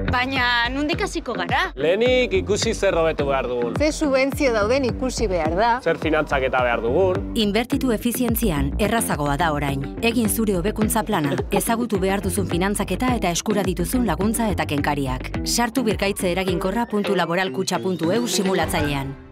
Baina, nondik hasiko gara? Lehenik ikusi zer hobetu behar dugun. Ze subentzio dauden ikusi behar da. Zer finantzaketa behar dugun. Inbertitu efizientzian errazagoa da orain. Egin zure hobekuntza plana, ezagutu behar duzun finantzaketa eta eskura dituzun laguntza eta kenkariak. Sartu birgaitze eraginkorra.laboralkutxa.eu simulatzailean.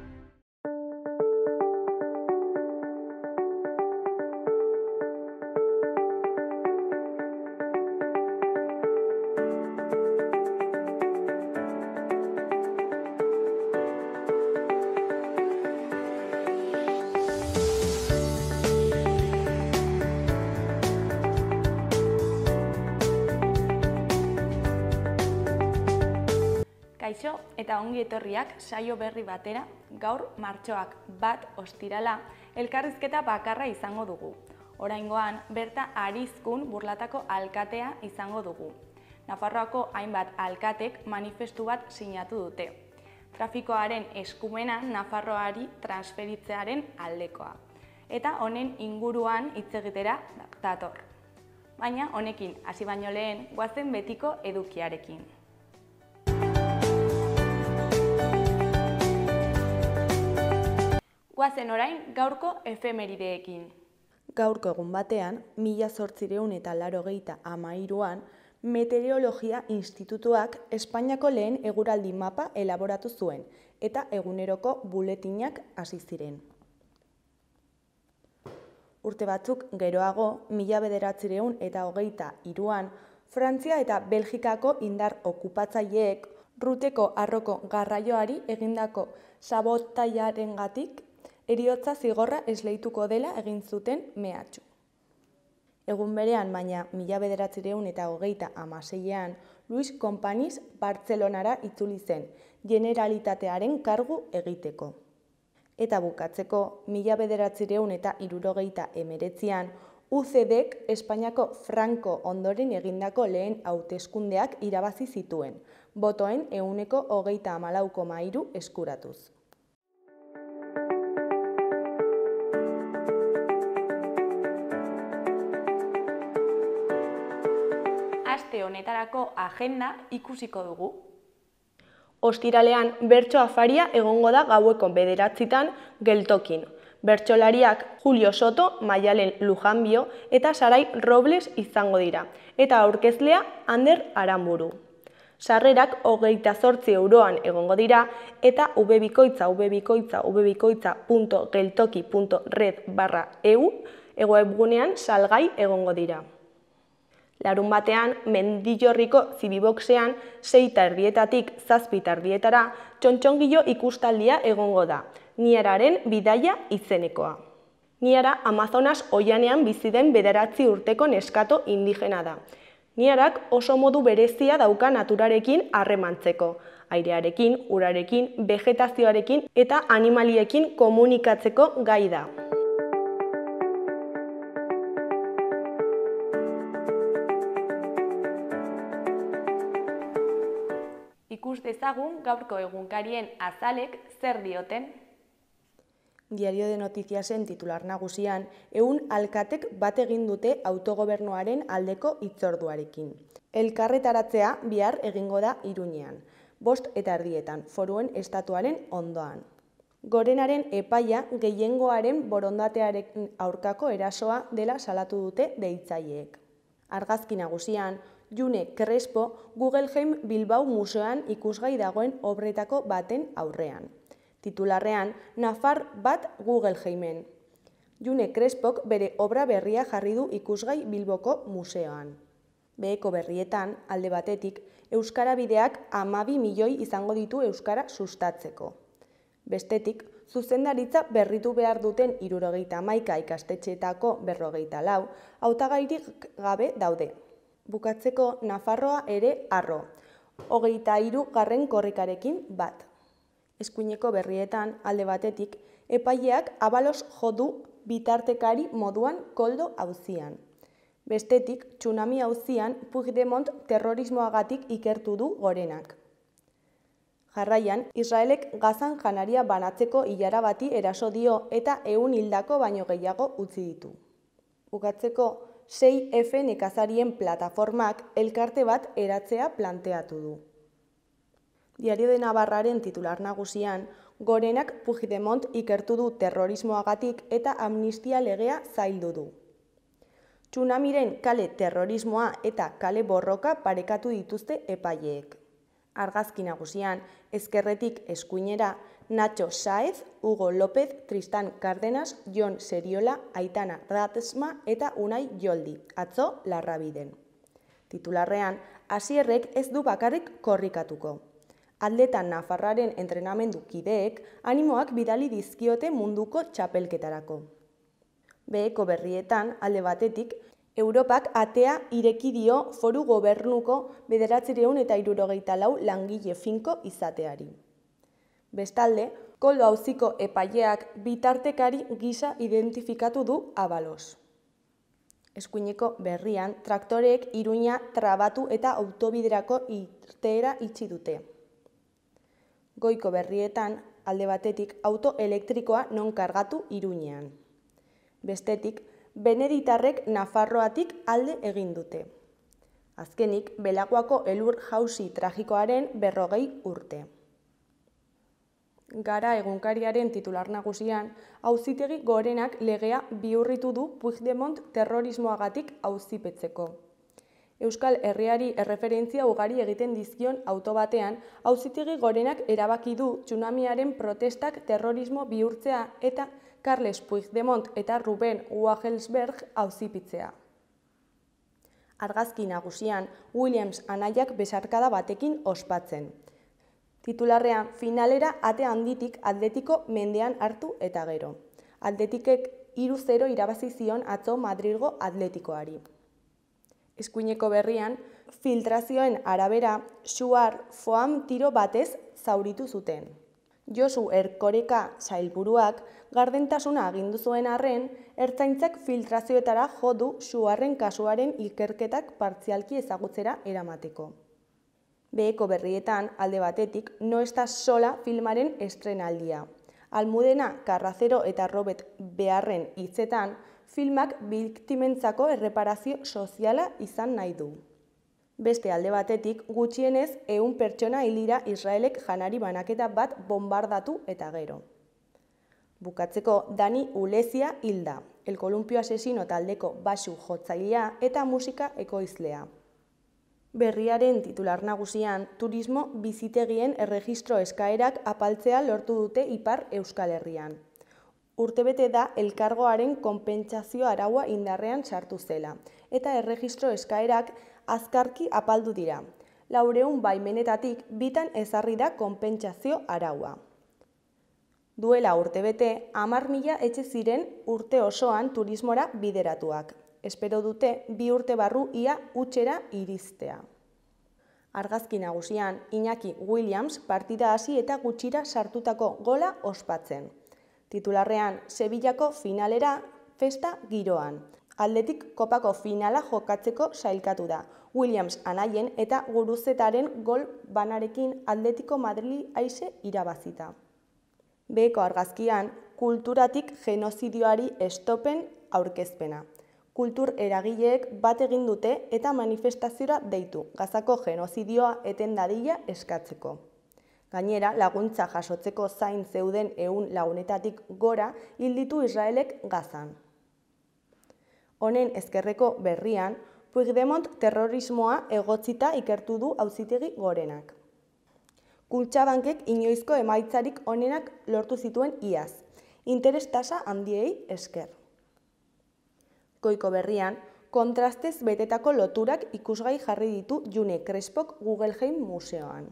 Kaixo eta ongi etorriak saio berri batera, gaur martxoak 1 ostirala, elkarrizketa bakarra izango dugu. Oraingoan, Berta Arizkun Burlatako alkatea izango dugu. Nafarroako hainbat alkatek manifestu bat sinatu dute. Trafikoaren eskumena Nafarroari transferitzearen aldekoa. Eta honen inguruan hitz egitera dator. Baina honekin hasi baino lehen, goazen betiko edukiarekin. Goazen orain gaurko efemerideekin. Gaurko egun batean, 1883an, Meteorologia Institutuak Espainiako lehen eguraldi mapa elaboratu zuen eta eguneroko buletinak hasi ziren. Urte batzuk geroago, 1923an, Frantzia eta Belgikako indar okupatzaileek Ruteko arroko garraioari egindako sabotaiarengatik heriotza zigorra esleituko dela egin zuten mehatxu. Egun berean, baina 1926an, Luis Companys Bartzelonara itzuli zen, Generalitatearen kargu egiteko. Eta bukatzeko, 1979an, UCDek Espainiako Franco ondoren egindako lehen hauteskundeak irabazi zituen, botoen 34,3 eskuratuz. Aste honetarako agenda ikusiko dugu. Ostiralean bertso afaria egongo da gaueko 9:00 geltokin. Bertsolariak Julio Soto, Maialen Lujanbio eta Sarai Robles izango dira, eta aurkezlea Ander Aranburu. Sarrerak 28 euroan egongo dira eta www.geltoki.red/eu webgunean salgai egongo dira. Larunbatean, Mendillorriko Zibiboxean 6:30 7:30 txontxongilo ikustaldia egongo da, Niararen bidaia izenekoa. Niara Amazonas oianean bizi den 9 urteko neskato indigena da. Niarak oso modu berezia dauka naturarekin harremantzeko, airearekin, urarekin, vegetazioarekin eta animaliekin komunikatzeko gai da. Ikus dezagun gaurko egunkarien azalek zer dioten. Diario de Notiziasen titular nagusian, 100 alkatek bat egin dute autogobernuaren aldeko hitzorduarekin. Elkarretaratzea bihar egingo da Iruñean, 5:30 Foruen estatuaren ondoan. Gorenaren epaia gehiengoaren borondatearen aurkako erasoa dela salatu dute deitzaileek. Argazki nagusian, June Crespo Guggenheim Bilbao museoan ikusgai dagoen obretako baten aurrean. Titularrean, Nafar bat Guggenheimen. June Crespok bere obra berria jarri du ikusgai Bilboko museoan. Beheko berrietan, alde batetik, Euskara bideak 12 milioi izango ditu Euskara sustatzeko. Bestetik, zuzendaritza berritu behar duten 71 ikastetxeetako 44 hautagairik gabe daude. Bukatzeko, Nafarroa ere harro, 23. korrikarekin bat. Eskuineko berrietan, alde batetik, epaileak abalos jo du bitartekari moduan Koldo auzian. Bestetik, tsunami auzian Puigdemont terrorismoagatik ikertu du Gorenak. Jarraian, Israelek Gazan janaria banatzeko ilara bati eraso dio eta 100 hildako baino gehiago utzi ditu. Bukatzeko, 6F nekazarien plataformak elkarte bat eratzea planteatu du. Diario de Navarraren titular nagusian, Gorenak Puigdemont ikertu du terrorismoagatik eta amnistia legea zaildu du. Tsunamiren kale terrorismoa eta kale borroka parekatu dituzte epaileek. Argazki nagusian, ezkerretik eskuinera, Nacho Sáez, Hugo López, Tristan Cárdenas, Jon Seriola, Aitana Radesma eta Unai Joldi, atzo Larrabiden. Titularrean, Asierrek ez du bakarrik korrikatuko. Atletan Nafarraren entrenamendu kideek animoak bidali dizkiote munduko txapelketarako. Beheko berrietan, alde batetik, Europak atea ireki dio foru gobernuko 964 langile finko izateari. Bestalde, Koldo auziko epaileak bitartekari gisa identifikatu du Abalos. Eskuineko berrian, traktoreek Iruña trabatu eta autobiderako irteera itxi dute. Goiko berrietan, alde batetik, auto elektrikoa non kargatu Iruñean. Bestetik, Beneditarrek Nafarroatik alde egin dute. Azkenik, Belakoako elur jauzi tragikoaren 40 urte. Gara egunkariaren titular nagusian, Auzitegi Gorenak legea bihurritu du Puigdemont terrorismoagatik auzipetzeko. Euskal Herriari erreferentzia ugari egiten dizkion auto batean, Auzitegi Gorenak erabaki du tsunamiaren protestak terrorismo bihurtzea eta Carles Puigdemont eta Ruben Wagelsberg auzipitzea. Argazki nagusian, Williams anaiak besarkada batekin ospatzen. Titularrean, finalera ate handitik Atletiko mendean hartu eta gero. Atletikek 3-0 irabazi zion atzo Madrilgo Atletikoari. Eskuineko berrian, filtrazioen arabera, Suar foam tiro batez zauritu zuten. Josu Erkoreka sailburuak gardentasuna agindu zuen arren, ertzaintzak filtrazioetara jo du Suarren kasuaren ikerketak partzialki ezagutzera eramateko. Beheko berrietan, alde batetik, No estás sola filmaren estrenaldia. Almudena, Carracero eta Robert Beharren hitzetan, filmak biktimentzako erreparazio soziala izan nahi du. Beste alde batetik, gutxienez 100 pertsona hil dira Israelek janari banaketa bat bombardatu eta gero. Bukatzeko, Dani Ulezia hilda, El Columpio Asesino taldeko basu jotzailea eta musika ekoizlea. Berriaren titular nagusian, turismo bizitegien erregistro eskaerak apaltzea lortu dute Ipar Euskal Herrian. Urtebete da elkargoaren konpentsazio araua indarrean sartu zela, eta erregistro eskaerak azkarki apaldu dira. 400 baimenetatik 2 ezarri da konpentsazio araua. Duela urtebete, 10.000 etxe ziren urte osoan turismora bideratuak. Espero dute 2 urte barru ia hutsera iristea. Argazki nagusian, Iñaki Williams partida hasi eta gutxira sartutako gola ospatzen. Titularrean, Sevillako finalera festa giroan. Atletik kopako finala jokatzeko sailkatu da. Williams anaien eta Guruzetaren gol banarekin Atletiko Madrili aise irabazita. Beheko argazkian, kulturatik genozidioari estopen aurkezpena. Kultur eragileek bat egin dute eta manifestaziora deitu, Gazako genozidioa eten dadila eskatzeko. Gainera, laguntza jasotzeko zain zeuden 100 lagunetatik gora hil ditu Israelek Gazan. Honen ezkerreko berrian, Puigdemont terrorismoa egotzita ikertu du Auzitegi Gorenak. Kutxabankek inoizko emaitzarik onenak lortu zituen iaz, interes tasa handiei esker. Goiko berrian, kontrastez betetako loturak ikusgai jarri ditu June Crespok Guggenheim Museoan.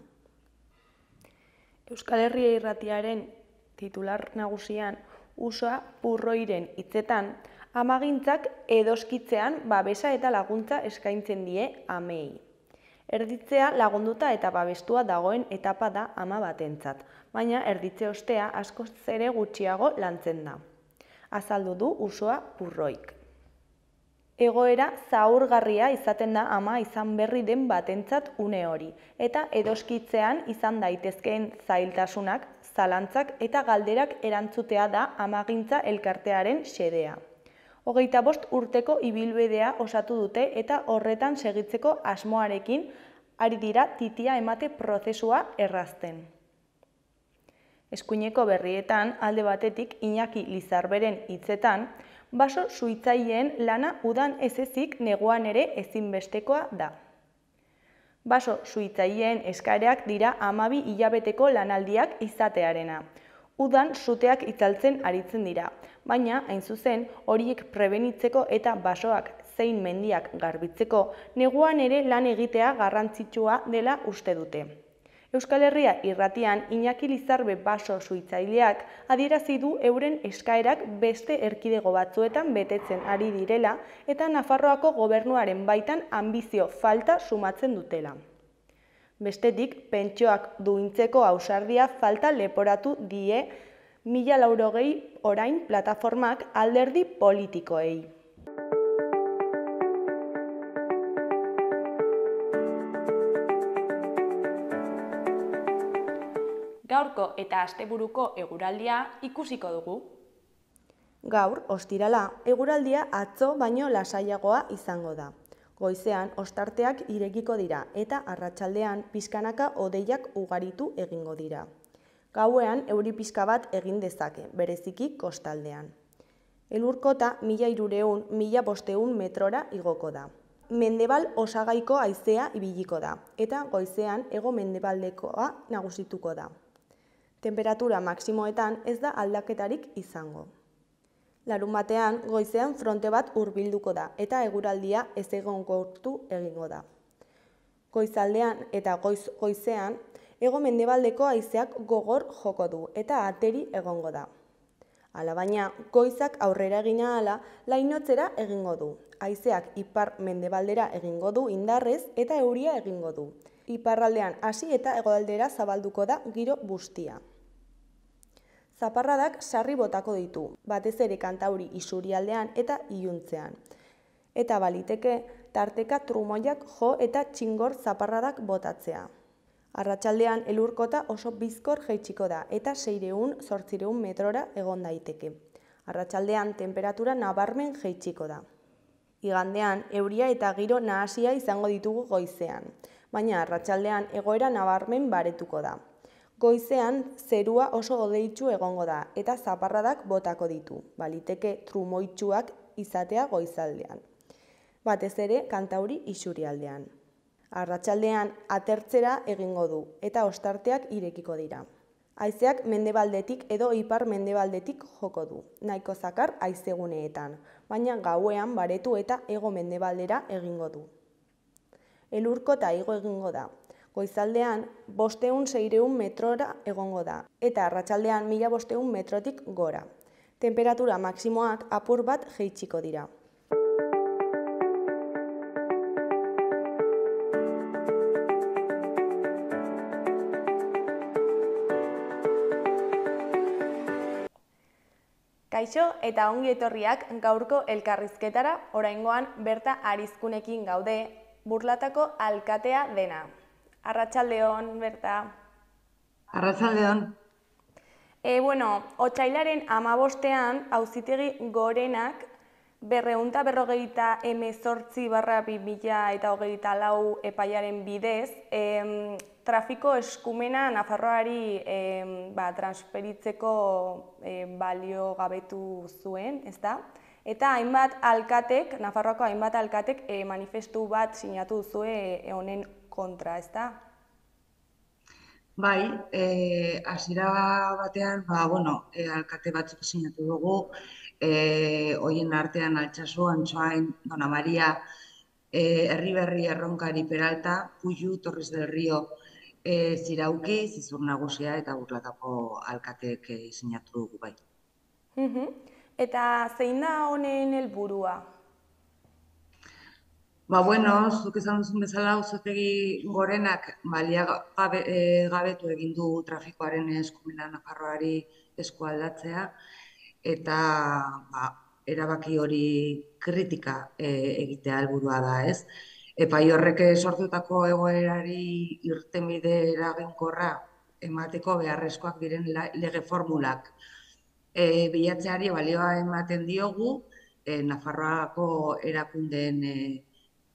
Euskal Herria Irratiaren titular nagusian, Usoa Purroiren hitzetan, amagintzak edoskitzean babesa eta laguntza eskaintzen die amei. Erditzea lagunduta eta babestua dagoen etapa da ama batentzat, baina erditze ostea askoz ere gutxiago lantzen da. Azaldu du Usoa Purroik. Egoera zaurgarria izaten da ama izan berri den batentzat une hori, eta edoskitzean izan daitezkeen zailtasunak, zalantzak eta galderak erantzutea da amagintza elkartearen xedea. 25 urteko ibilbidea osatu dute eta horretan segitzeko asmoarekin ari dira titia emate prozesua errazten. Eskuineko berrietan, alde batetik Iñaki Lizarberen hitzetan, baso suhiltzaileen lana udan ez ezik neguan ere ezinbestekoa da. Baso suhiltzaileen eskaerak dira 12 hilabeteko lanaldiak izatearena. Udan suteak itzaltzen aritzen dira, baina, hain zuzen, horiek prebenitzeko eta basoak zein mendiak garbitzeko, neguan ere lan egitea garrantzitsua dela uste dute. Euskal Herria irratian Iñaki Lizarbe baso suhiltzaileak adierazi du euren eskaerak beste erkidego batzuetan betetzen ari direla eta Nafarroako gobernuaren baitan anbizio falta sumatzen dutela. Bestetik, pentsioak duintzeko ausardia falta leporatu die 1080 orain plataformak alderdi politikoei. Gaurko eta asteburuko eguraldia ikusiko dugu. Gaur, ostirala, eguraldia atzo baino lasaiagoa izango da. Goizean, ostarteak irekiko dira eta arratsaldean pixkanaka hodeiak ugaritu egingo dira. Gauean, euri pixka bat egin dezake, bereziki kostaldean. Elurkota 1300–1500 metrora igoko da. Mendebal osagaiko haizea ibiliko da eta goizean hego-mendebaldekoa nagusituko da. Temperatura maksimoetan ez da aldaketarik izango. Larunbatean, goizean fronte bat hurbilduko da eta eguraldia ezegonkortu egingo da. Goizaldean eta goizean, hego-mendebaldeko haizeak gogor joko du eta ateri egongo da. Alabaina, goizak aurrera egin ahala, lainotzera egingo du. Haizeak ipar-mendebaldera egingo du indarrez eta euria egingo du. Iparraldean hasi eta hegoaldera zabalduko da giro bustia. Zaparradak sarri botako ditu, batez ere Kantauri isurialdean eta iluntzean. Eta baliteke, tarteka trumoiak jo eta txingor zaparradak botatzea. Arratsaldean elurkota oso bizkor jaitsiko da eta 600–800 metrora egon daiteke. Arratsaldean temperatura nabarmen jaitsiko da. Igandean euria eta giro nahasia izango ditugu goizean, baina arratsaldean egoera nabarmen baretuko da. Goizean zerua oso hodeitsu egongo da eta zaparradak botako ditu, baliteke trumoitsuak izatea goizaldean. Batez ere Kantauri isurialdean. Arratsaldean atertzera egingo du eta ostarteak irekiko dira. Haizeak mendebaldetik edo ipar-mendebaldetik joko du, nahiko zakar haizeguneetan, baina gauean baretu eta hego-mendebaldera egingo du. Elurkota igo egingo da. Goizaldean 500–600 metrora egongo da eta arratsaldean 1500 metrotik gora. Temperatura maksimoak apur bat jaitsiko dira. Kaixo eta ongi etorriak gaurko elkarrizketara, oraingoan Berta Arizkunekin gaude, Burlatako alkatea dena. Arratsaldeon, Berta. Arratsaldeon. Otsailaren 15ean Auzitegi Gorenak 248/2024 epaiaren bidez trafiko eskumena Nafarroari transferitzeko baliogabetu zuen, ezta? Eta hainbat alkatek, Nafarroako hainbat alkatek manifestu bat sinatu duzue honen kontra, ezta? Bai, hasiera batean, alkate batzuk sinatu dugu, horien artean Altsasu, Antsoain, Dona Maria, Erriberri, Erronkari, Peralta, Puiu, Torres del Río, Zirauki, Zizur Nagusia eta Burlatako alkateek sinatu dugu, bai. Eta zein da honen helburua? Zuk esan duzun bezala, Auzitegi Gorenak gabetu egin du trafikoaren eskumena Nafarroari eskualdatzea eta erabaki hori kritika egitea helburua da, ez? Epai horrek sortutako egoerari irtenbide eraginkorra emateko beharrezkoak diren lege formulak bilatzeari balioa ematen diogu Nafarroako erakundeen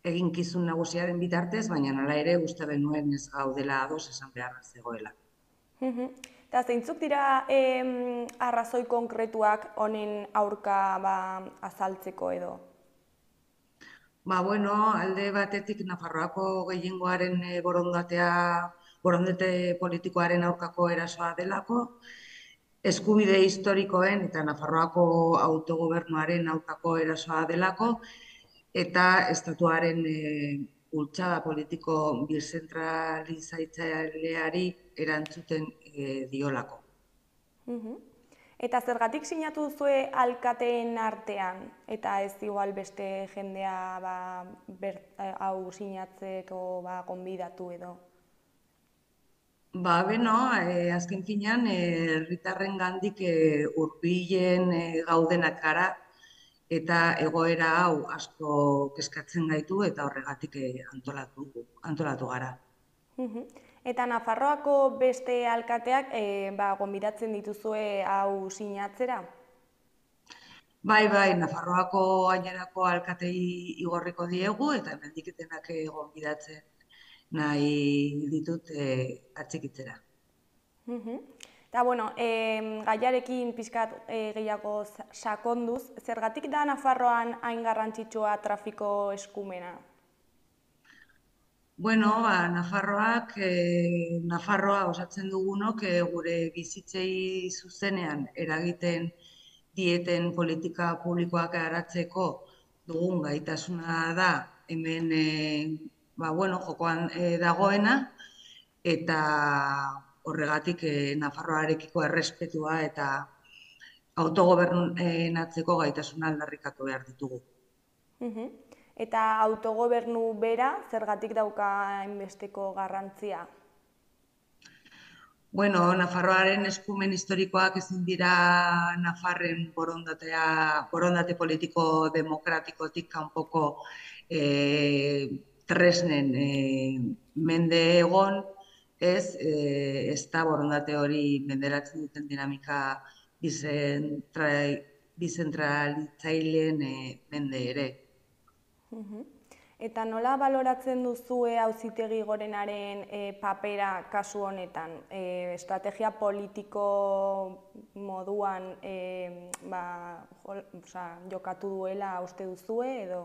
eginkizun nagusiaren bitartez, baina hala ere uste genuen ez gaudela ados esan beharra zegoela. Eta zeintzuk dira arrazoi konkretuak honen aurka azaltzeko edo? Alde batetik Nafarroako gehiengoaren borondate politikoaren aurkako erasoa delako, eskubide historikoen eta Nafarroako autogobernuaren aurkako erasoa delako, eta estatuaren bultzada politiko birzentralizatzaileari erantzuten diolako. Eta zergatik sinatu duzue alkateen artean, eta ez igual beste jendea hau sinatzeko gonbidatu edo? Azken finean, herritarren gandik hurbilen gaudenak gara, eta egoera hau asko kezkatzen gaitu eta horregatik antolatu gara. Eta Nafarroako beste alkateak gonbidatzen dituzue hau sinatzera? Bai, Nafarroako gainerako alkatei igorriko diegu eta mendiketenak gonbidatzen nahi ditut atxikitzera. Eta, gaiarekin pixkat gehiago sakonduz, zergatik da Nafarroan hain garrantzitsua trafiko eskumena? Nafarroa osatzen dugunok gure bizitzei zuzenean eragiten dieten politika publikoak garatzeko dugun gaitasuna da hemen jokoan dagoena, eta horregatik Nafarroarekiko errespetua eta autogobernatzeko gaitasuna aldarrikatu behar ditugu. Eta autogobernu bera, zergatik dauka hainbesteko garrantzia? Nafarroaren eskumen historikoak ezin dira Nafarren borondate politiko demokratikotik kanpoko tresnen mende egon, ez da borondate hori menderatzen duten dinamika bizentralitzaileen mende ere. Eta nola baloratzen duzue Auzitegi Gorenaren papera kasu honetan? Estrategia politiko moduan jokatu duela uste duzue edo?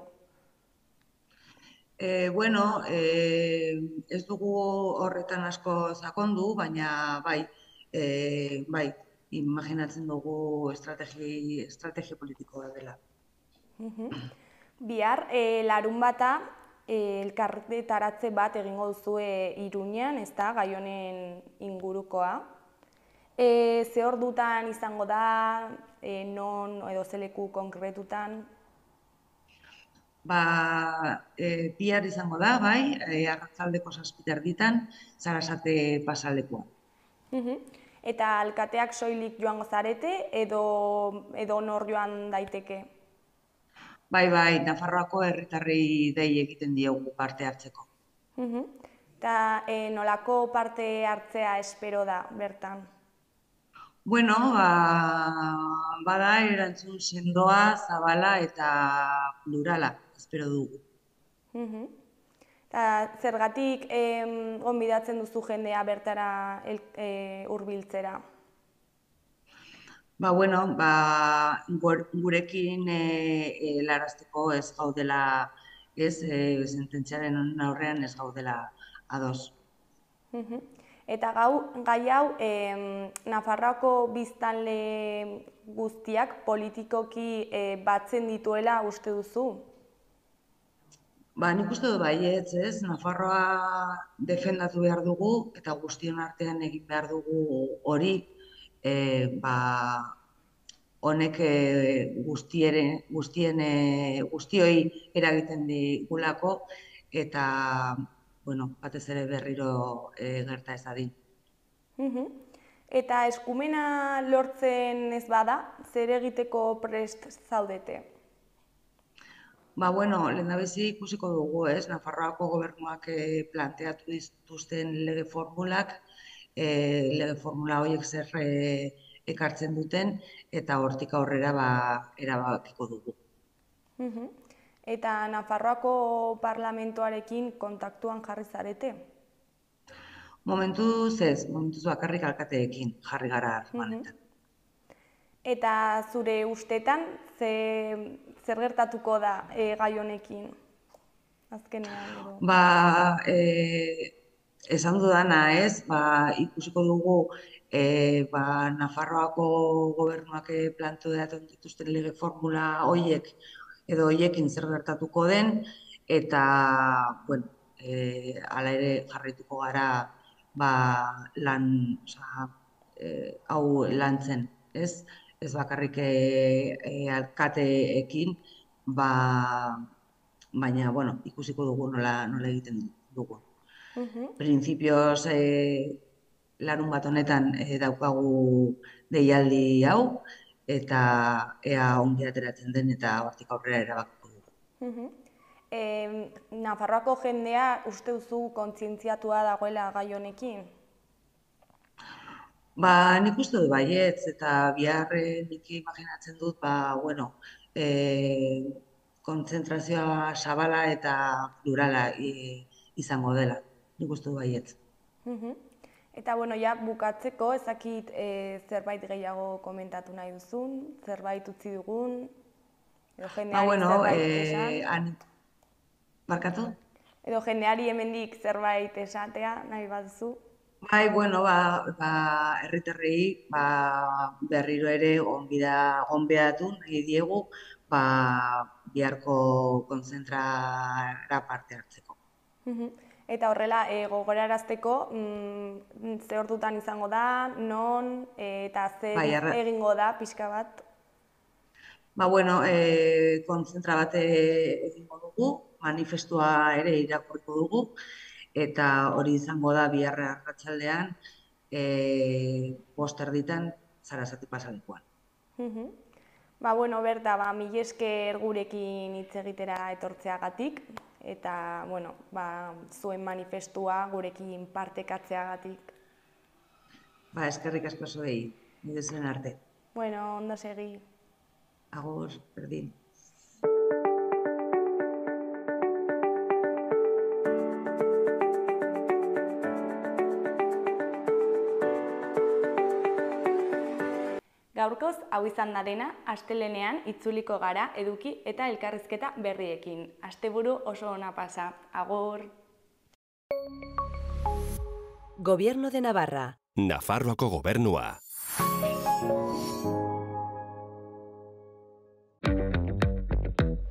Ez dugu horretan asko sakondu, baina bai, imaginatzen dugu estrategia politikoa dela. Bihar, larunbata, elkarretaratze bat egingo duzue Iruñean, ez da, gai honen ingurukoa. Ze ordutan izango da, non edo ze leku konkretutan? Bihar izango da, bai, arratsaldeko 7:00 Sarasate pasalekuan. Eta alkateak soilik joango zarete edo nor joan daiteke? Bai, Nafarroako herritarrei dei egiten diogu parte hartzeko. Eta nolako parte hartzea espero da bertan? Bada erantzun sendoa, zabala eta plurala, espero dugu. Eta zergatik gonbidatzen duzu jendea bertara hurbiltzera? Gurekin helarazteko ez gaudela, sententziaren aurrean ez gaudela ados. Eta gai hau, Nafarroako biztanle guztiak politikoki batzen dituela uste duzu? Nik uste du baietz, ez? Nafarroa defendatu behar dugu eta guztion artean egin behar dugu hori. Honek guztioi eragiten digulako eta batez ere berriro gerta ez dadin. Eta eskumena lortzen ez bada, zer egiteko prest zaudete? Lehendabizi ikusiko dugu, ez? Nafarroako gobernuak planteatu dituzten lege formulak, lege formula horiek zer ekartzen duten eta hortik aurrera erabakiko dugu. Eta Nafarroako parlamentuarekin kontaktuan jarri zarete? Momentuz bakarrik alkateekin jarri gara harremanetan. Eta zure ustetan, zer gertatuko da gai honekin? Azkenean. Esan dudana ez, ikusiko dugu Nafarroako gobernuak planteatzen dituzten lege formula horiek edo horiekin zer gertatuko den, eta hala ere jarraituko gara hau lantzen, ez? Ez bakarrik alkateekin, baina, ikusiko dugu nola egiten dugu. Printzipioz, larun bat honetan daukagu deialdi hau, eta ea ongi ateratzen den eta hortik aurrera erabakiko dugu. Nafarroako jendea uste duzu kontzientziatua dagoela gai honekin? Nik uste dut baietz, eta bihar nik imaginatzen dut, kontzentrazioa zabala eta plurala izango dela. Nik uste dut baietz. Eta, bukatzeko, ezakit zerbait gehiago komentatu nahi duzun, zerbait utzi dugun, edo jendeari zerbait esan? Barkatu? Edo jendeari hemendik zerbait esatea nahi bat duzu? Herritarrei berriro ere gonbidatu nahi diegu biharko kontzentrara parte hartzeko. Eta horrela, gogorarazteko, ze ordutan izango da, non, eta zer egingo da, pixka bat? Kontzentra bat egingo dugu, manifestua ere irakurriko dugu, eta hori izango da bihar arratsaldean 5:00 Sarasate pasalekuan. Berta, mila esker gurekin hitz egitera etortzeagatik, eta, zuen manifestua gurekin partekatzeagatik. Eskerrik asko zuei, nire zuen arte. Ondo segi. Agur, berdin. Gaurkoz, hau izan da dena, astelehenean itzuliko gara eduki eta elkarrizketa berriekin. Asteburu oso ona pasa. Agur! Gobierno de Navarra. Nafarroako gobernua.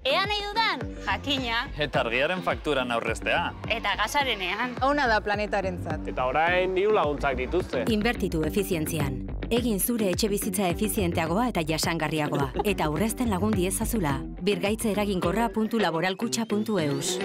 Ea nahi dudan, jakina. Eta argiaren fakturan aurreztea. Eta gasarenean. Ona da planetarentzat. Eta orain diru laguntzak dituzte. Inbertitu efizientzian. Egin zure etxe bizitza efizienteagoa eta jasangarriagoa. Eta aurrezten lagun diezazula. birgaitzeeraginkorra.laboralkutxa.eus.